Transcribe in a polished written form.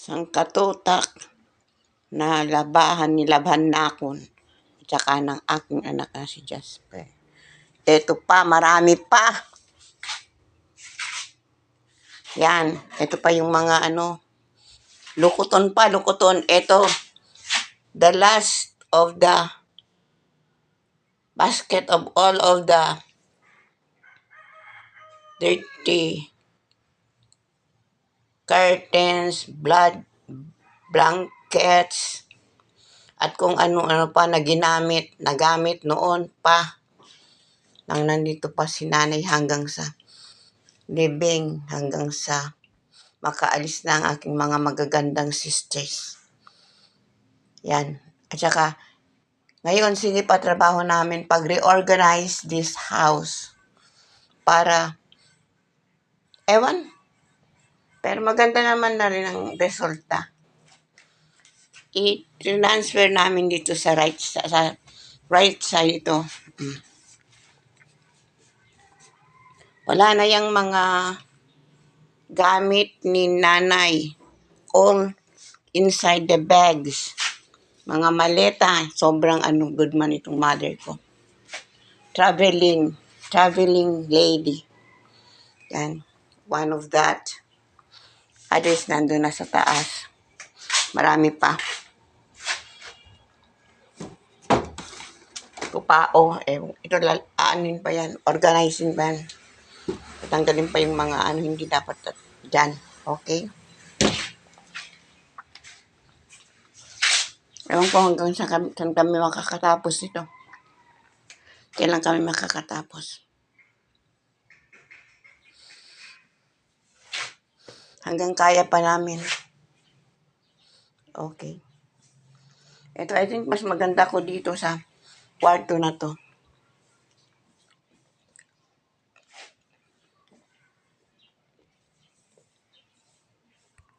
Sangkatutak na nilabhan na ako at saka ng aking anak na si Jasper. Ito pa, marami pa. Yan, ito pa yung mga lukuton pa, lukuton. Ito, the last of the basket of all of the dirty curtains, blankets, at kung ano-ano pa na nagamit noon pa. Nang nandito pa si nanay hanggang sa living, hanggang sa makaalis na ang aking mga magagandang sisters. Yan. At saka, ngayon, sige pa trabaho namin pag-reorganize this house para, pero maganda naman na rin ang resulta. I-transfer namin dito sa right side ito. Wala na yung mga gamit ni nanay. All inside the bags. Mga maleta. Sobrang good man itong mother ko. Traveling lady. Yan. One of that. Others nandun na sa taas. Marami pa. Kupao. Ito aanin pa yan. Organizing pa yan. Tanggalin pa yung mga hindi dapat dyan. Okay? Ewan ko hanggang saan kami makakatapos ito. Kailan kami makakatapos. Hanggang kaya pa namin. Okay. Ito, I think mas maganda ko dito sa kwarto na to.